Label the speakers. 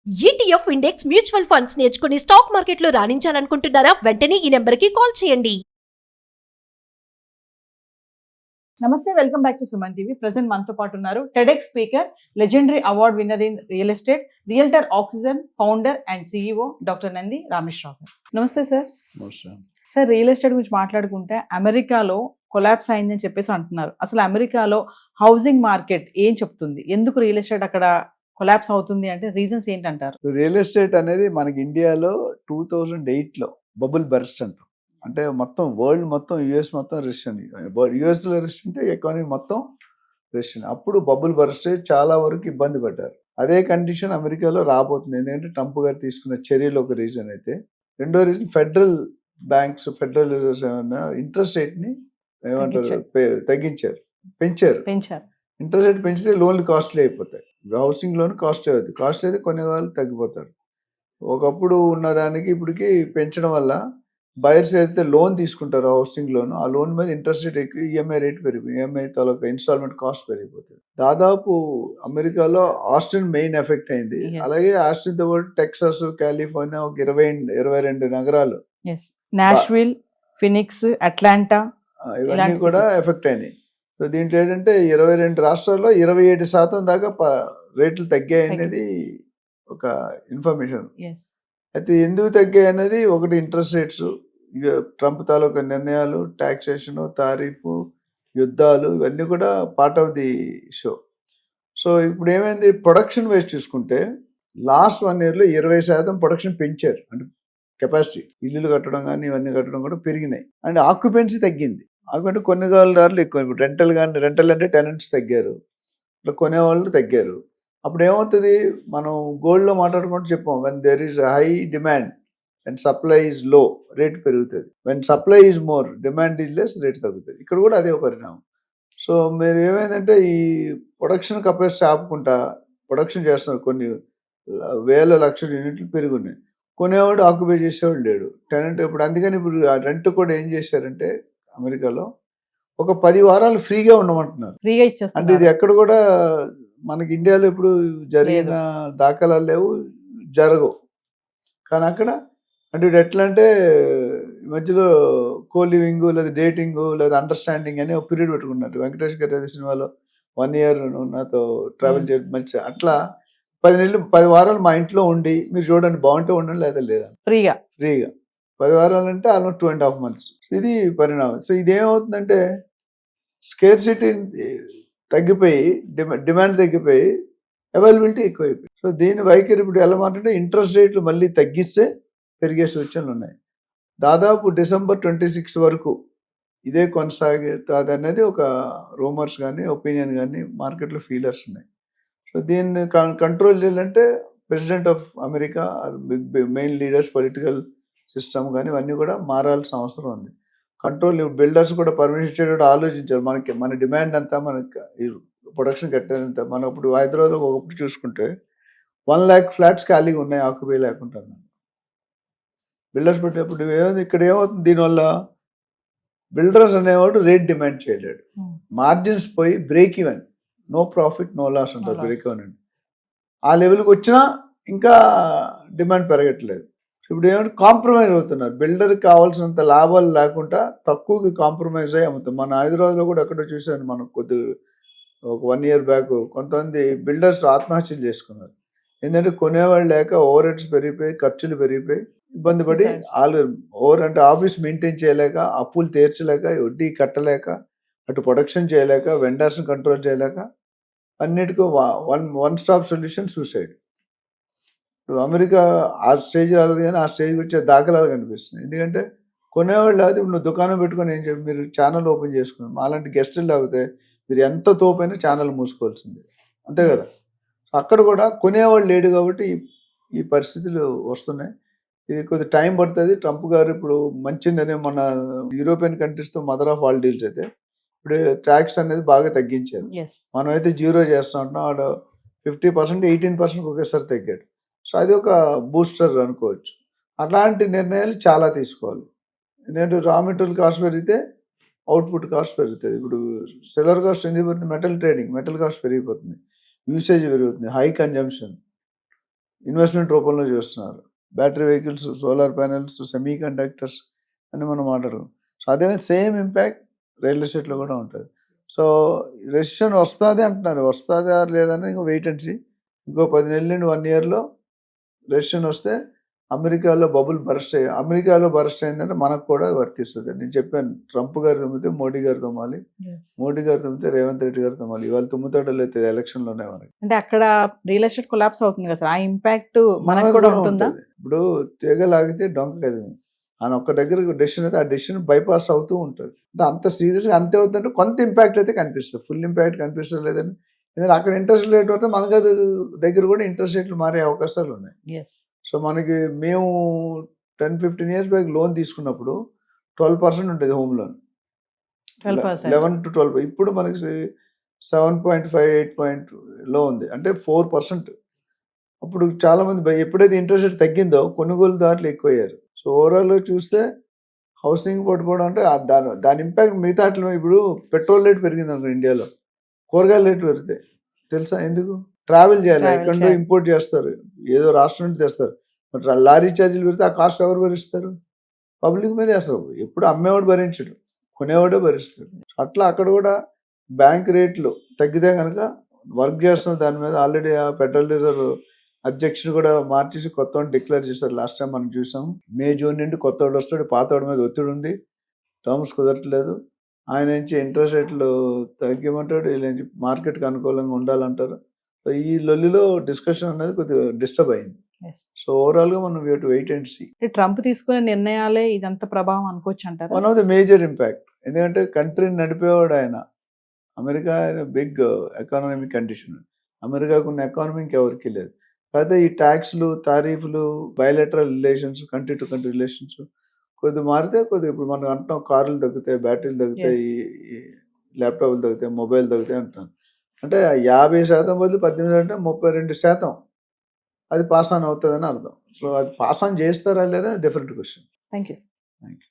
Speaker 1: ETF index mutual funds నేర్చుకుని stock మార్కెట్లో రాణించాలనుకుంటున్నారా? వెంటనే ఈ నెంబర్కి కాల్ చేయండి.
Speaker 2: నమస్తే, welcome back to Suman TV. Present మనతో పాటు ఉన్నారు TEDx speaker, legendary award winner in real estate, realtor oxygen founder and CEO doctor Nandi Rameshwar Rao గారు. నమస్తే సార్. సార్, రియల్ ఎస్టేట్ గురించి మాట్లాడుకుంటే అమెరికాలో కొలాప్స్ అయిందని చెప్పేసి అంటున్నారు. అసలు అమెరికాలో హౌసింగ్ మార్కెట్ ఏం చెప్తుంది? ఎందుకు రియల్ ఎస్టేట్ అక్కడ కొలాప్స్ అవుతుంది అంటే రీజన్స్ ఏంటంటారు?
Speaker 3: రియల్ ఎస్టేట్ అనేది మనకి ఇండియాలో 2008లో బబుల్ బర్స్ట్ అంటాం. అంటే మొత్తం వరల్డ్ మొత్తం యుఎస్ మొత్తం రెసిషన్, యుఎస్లో రెసిషన్ అంటే ఎకానమీ మొత్తం రెసిషన్. అప్పుడు బబుల్ బర్స్ట్ చాలా వరకు ఇబ్బంది పడ్డారు. అదే కండిషన్ అమెరికాలో రాబోతుంది. ఎందుకంటే ట్రంప్ గారు తీసుకున్న చర్యలు ఒక రీజన్ అయితే, రెండో reason federal banks, federal reserves ఏమన్నా ఇంట్రెస్ట్ రేట్ని ఏమంటారు పెంచారు. ఇంట్రెస్ట్ రేట్ పెంచితే లోన్లు కాస్ట్లీ అయిపోతాయి. హౌసింగ్ లోన్ కాస్ట్లీ అవుతుంది. కాస్ట్లీ అయితే కొనే వాళ్ళు తగ్గిపోతారు. ఒకప్పుడు ఉన్నదానికి ఇప్పటికి పెంచడం వల్ల బయర్స్ ఏదైతే లోన్ తీసుకుంటారో హౌసింగ్ లోన్, ఆ లోన్ మీద ఇంట్రెస్ట్ రేట్ ఎక్కువ, ఈఎంఐ రేట్ పెరిగిపోయి, ఈఎంఐ తాలూకా ఇన్స్టాల్మెంట్ కాస్ట్ పెరిగిపోతుంది. దాదాపు అమెరికాలో ఆస్టిన్ మెయిన్ ఎఫెక్ట్ అయింది. అలాగే ఆస్టిన్ తో పాటు టెక్సాస్, కాలిఫోర్నియా ఒక 22 నగరాలు,
Speaker 2: నాష్విల్, ఫినిక్స్, అట్లాంటా
Speaker 3: ఇవన్నీ కూడా ఎఫెక్ట్ అయినాయి. సో దీంట్లో ఏంటంటే 22 రాష్ట్రాల్లో 27% దాకా రేట్లు తగ్గాయి అనేది ఒక ఇన్ఫర్మేషన్. అయితే ఎందుకు తగ్గాయి అనేది, ఒకటి ఇంట్రెస్ట్ రేట్స్, ట్రంప్ తాలూకా నిర్ణయాలు, టాక్సేషన్, తారీఫు, యుద్ధాలు, ఇవన్నీ కూడా part of the show. So ఇప్పుడు ఏమైంది, ప్రొడక్షన్ వైజ్ చూసుకుంటే లాస్ట్ 1 yearలో 20% ప్రొడక్షన్ పెంచారు. అంటే కెపాసిటీ, ఇల్లులు కట్టడం కానీ ఇవన్నీ కట్టడం కూడా పెరిగినాయి. అండ్ ఆక్యుపెన్సీ తగ్గింది. ఆక్యుపెంట్ కొనుగోలుదారులు ఎక్కువ. ఇప్పుడు రెంటల్ అంటే టెనెంట్స్ తగ్గారు, ఇట్లా కొనేవాళ్ళు తగ్గారు. అప్పుడు ఏమవుతుంది, మనం గోల్డ్లో మాట్లాడుకుంటూ చెప్పాం, when there is high demand and supply is low, rate పెరుగుతుంది. When supply is more, demand is less, rate తగ్గుతుంది. ఇక్కడ కూడా అదే పరిణామం. సో మీరు ఏమైందంటే ఈ ప్రొడక్షన్ కెపాసిటీ ఆపుకుంటా ప్రొడక్షన్ చేస్తున్నారు. కొన్ని వేల లక్షల యూనిట్లు పెరుగున్నాయి. కొనేవాడు ఆక్యుపై చేసేవాడు లేడు, టెనెంట్. ఇప్పుడు అందుకని ఇప్పుడు ఆ రెంట్ కూడా ఏం చేశారంటే అమెరికాలో ఒక 10 వారాలు ఫ్రీగా ఉండమంటున్నారు.
Speaker 2: ఫ్రీగా ఇచ్చేస్తారు.
Speaker 3: అంటే ఇది ఎక్కడ కూడా మనకి ఇండియాలో ఇప్పుడు జరిగిన దాఖలాలు లేవు, జరగవు. కానీ అక్కడ అంటే ఇప్పుడు ఎట్లా అంటే మధ్యలో కో లివింగ్ లేదా డేటింగ్ లేదా అండర్స్టాండింగ్ అని ఒక పీరియడ్ పెట్టుకున్నారు. వెంకటేష్ గారి సినిమాలో 1 year నాతో ట్రావెల్ చేయడం మంచి, అట్లా 10 వారాలు మా ఇంట్లో ఉండి మీరు చూడండి, బాగుంటే ఉండండి లేదా లేదా, ఫ్రీగా 10 వారాలు అంటే ఆల్మోస్ట్ 2.5 months. ఇది పరిణామం. సో ఇదేమవుతుందంటే స్కేర్సిటీ తగ్గిపోయి, డిమాండ్ తగ్గిపోయి, అవైలబిలిటీ ఎక్కువైపోయి. సో దీని వైఖరి ఇప్పుడు ఎలా మాట్లాడితే ఇంట్రెస్ట్ రేట్లు మళ్ళీ తగ్గిస్తే పెరిగే సూచనలు ఉన్నాయి. దాదాపు December 26 వరకు ఇదే కొనసాగుతుంది అనేది ఒక రూమర్స్ కానీ ఒపీనియన్ కానీ మార్కెట్లో ఫీలర్స్ ఉన్నాయి. సో దీన్ని కంట్రోల్ చేయాలంటే president of America, main leaders, political system కానీ ఇవన్నీ కూడా మారాల్సిన అవసరం ఉంది. కంట్రోల్, బిల్డర్స్ కూడా పర్మిషన్ ఇచ్చేటప్పుడు ఆలోచించారు. మన డిమాండ్ అంతా, మనకి ప్రొడక్షన్ కట్టేదంతా. మనం ఇప్పుడు హైదరాబాద్లో ఒకప్పుడు చూసుకుంటే 1 lakh ఫ్లాట్స్ ఖాళీగా ఉన్నాయి, ఆక్యుపై లేకుండా. బిల్డర్స్ పెట్టేప్పుడు ఇక్కడ ఏమవుతుంది, దీనివల్ల బిల్డర్స్ అనేవాడు రేట్ డిమాండ్ చేయలేడు, మార్జిన్స్ పోయి break even, no profit no loss అంటారు, బ్రేక్ ఈవెన్ అండి. ఆ లెవెల్కి వచ్చినా ఇంకా డిమాండ్ పెరగట్లేదు. ఇప్పుడు ఏమంటే కాంప్రమైజ్ అవుతున్నారు. బిల్డర్కి కావాల్సినంత లాభాలు లేకుండా తక్కువకి కాంప్రమైజ్ అయ్యి అమ్ముతాం. మన హైదరాబాద్లో కూడా ఎక్కడో చూశాను, మనం ఒక 1 year బ్యాక్ కొంతమంది బిల్డర్స్ ఆత్మహత్యలు చేసుకున్నారు. ఎందుకంటే కొనేవాళ్ళు లేక, ఓవర్ హెడ్స్ పెరిగిపోయి, ఖర్చులు పెరిగిపోయి, ఇబ్బంది పడి, అంటే ఆఫీస్ మెయింటైన్ చేయలేక, అప్పులు తీర్చలేక, వడ్డీ కట్టలేక, అటు ప్రొడక్షన్ చేయలేక, వెండర్స్ని కంట్రోల్ చేయలేక, అన్నిటికీ వన్ స్టాప్ సొల్యూషన్ సూసైడ్. ఇప్పుడు అమెరికా ఆ స్టేజ్ రాలేదు, కానీ ఆ స్టేజ్ వచ్చే దాఖలాలు కనిపిస్తున్నాయి. ఎందుకంటే కొనేవాళ్ళు లేకపోతే, ఇప్పుడు నువ్వు దుకాణం పెట్టుకొని ఏం చెప్పి మీరు ఛానల్ ఓపెన్ చేసుకున్నాం, అలాంటి గెస్టులు లేకపోతే మీరు ఎంత తోపైనా ఛానల్ మూసుకోవాల్సిందే, అంతే కదా. అక్కడ కూడా కొనేవాళ్ళు లేడు కాబట్టి ఈ పరిస్థితులు వస్తున్నాయి. ఇది కొద్ది టైం పడుతుంది. ట్రంప్ గారు ఇప్పుడు మంచి నిర్ణయం, మన యూరోపియన్ కంట్రీస్తో మదర్ ఆఫ్ ఆల్ డీల్స్ అయితే ఇప్పుడు ట్యాక్స్ అనేది బాగా తగ్గించారు. మనం అయితే 0 చేస్తూ ఉంటాం, ఆడ 50%, 18% ఒకేసారి తగ్గాడు. సో అది ఒక బూస్టర్ అనుకోవచ్చు. అట్లాంటి నిర్ణయాలు చాలా తీసుకోవాలి. ఎందుకంటే రా మెటీరియల్ కాస్ట్ పెరిగితే అవుట్పుట్ కాస్ట్ పెరుగుతుంది. ఇప్పుడు సెల్లర్ కాస్ట్ ఎందుకు పెరుగుతుంది, మెటల్ కాస్ట్ పెరిగిపోతుంది, యూసేజ్ పెరుగుతుంది, హై కన్జంప్షన్. ఇన్వెస్ట్మెంట్ రూపంలో చేస్తున్నారు. Battery vehicles, solar panels, semi conductors అని మనం మాట్లాడుకున్నాం. సో అదే సేమ్ ఇంపాక్ట్ రియల్ ఎస్టేట్లో కూడా ఉంటుంది. సో రెసిషన్ వస్తుంది అంటున్నారు, వస్తుందా లేదని ఇంకా వెయిట్ అండ్ సీ. ఇంకో 10 నెలల నుండి 1 ఇయర్లో రెసిషన్ వస్తే అమెరికాలో బబుల్ బరస్ట్ అమెరికాలో బరస్ట్ అయిందంటే మనకు కూడా వర్తిస్తుంది. నేను చెప్పాను, ట్రంప్ గారు తుమ్మితే మోడీ గారు తుమ్మాలి, మోడీ గారు తుమ్మితే రేవంత్ రెడ్డి గారు తుమ్మాలి. ఇవాళ తుమ్ముతాడో లేదు ఎలక్షన్లోనే మనకి.
Speaker 2: అంటే అక్కడ రియల్ ఎస్టేట్ కొలాప్స్ అవుతుంది కదా సార్, ఆ ఇంపాక్ట్ మనకు కూడా ఉంటుందా?
Speaker 3: ఇప్పుడు తీగ లాగితే డొంక కదా అని ఒక్క దగ్గర డెసిషన్ అయితే ఆ డెసిషన్ బైపాస్ అవుతూ ఉంటుంది. అంటే అంత సీరియస్గా అంతే అవుతుందంటే కొంత ఇంపాక్ట్ అయితే కనిపిస్తుంది, ఫుల్ ఇంపాక్ట్ కనిపిస్తుంది లేదని. ఎందుకంటే అక్కడ ఇంట్రెస్ట్ రేట్ పడితే మన దగ్గర కూడా ఇంట్రెస్ట్ రేట్లు మారే అవకాశాలు ఉన్నాయి. సో మనకి మేము 10-15 years బ్యాక్ లోన్ తీసుకున్నప్పుడు 12% ఉండేది హోమ్ లోన్, 11 to 12. ఇప్పుడు మనకి 7.5-8.లో ఉంది, అంటే 4%. అప్పుడు చాలా మంది ఎప్పుడైతే ఇంట్రెస్ట్ రేట్ తగ్గిందో కొనుగోలుదారులు ఎక్కువయ్యారు. సో ఓవరాల్గా చూస్తే హౌసింగ్ పడిపోవడం అంటే దాని ఇంపాక్ట్ మిగతా ఇప్పుడు పెట్రోల్ రేట్ పెరిగింది అనుకో ఇండియాలో, కూరగాయల రేట్లు పెరుగుతాయి తెలుసా? ఎందుకు? ట్రావెల్ చేయాలి, ఎక్కడో ఇంపోర్ట్ చేస్తారు, ఏదో రాష్ట్రం నుండి తెస్తారు. బట్ లారీ ఛార్జీలు పెడితే ఆ కాస్ట్ ఎవరు భరిస్తారు? పబ్లిక్ మీద వేస్తారు. ఎప్పుడు అమ్మేవాడు భరించడు, కొనేవాడే భరిస్తాడు. అట్లా అక్కడ కూడా బ్యాంక్ రేట్లు తగ్గితే కనుక వర్క్ చేస్తున్న దాని మీద ఆల్రెడీ ఆ ఫెడరల్ రిజర్వ్ అధ్యక్షుడు కూడా మార్చేసి కొత్త డిక్లేర్ చేశారు. లాస్ట్ టైం మనం చూసాం, మే జూన్ నుండి కొత్తవాడు వస్తాడు, పాతవాడి మీద ఒత్తిడి ఉంది, టర్మ్స్ కుదరట్లేదు. ఆయన నుంచి ఇంట్రెస్ట్ రేట్లు తగ్గిమంటాడు, వీళ్ళ నుంచి మార్కెట్కి అనుకూలంగా ఉండాలంటారు. సో ఈ లొల్లిలో డిస్కషన్ అనేది కొద్దిగా డిస్టర్బ్ అయింది. సో ఓవరాల్గా మనం we have to wait and see.
Speaker 2: Trump తీసుకునే నిర్ణయాలే ఇదంతా ప్రభావం అనుకోవచ్చు అంటారు.
Speaker 3: One of the major impact, ఎందుకంటే కంట్రీని నడిపేవాడు ఆయన. అమెరికా బిగ్ ఎకానమిక్ కండిషన్, అమెరికాకు ఉన్న ఎకానమీకి ఎవరికి లేదు. కాకపోతే ఈ ట్యాక్స్లు, తారీఫ్లు, bilateral relations, country to country relations కొద్దిగా మారితే కొద్దిగా ఇప్పుడు మనం అంటున్నాం కార్లు తగ్గుతాయి, బ్యాటరీలు తగ్గుతాయి, ల్యాప్టాప్లు తగ్గుతాయి, మొబైల్ తగ్గుతాయి అంటున్నాను. అంటే 50% బదులు 18 అంటే 32% అది పాస్ ఆన్ అవుతుందని అర్థం. సో అది పాస్ ఆన్ చేస్తారా లేదా different question.
Speaker 2: Thank you.
Speaker 3: Thank you.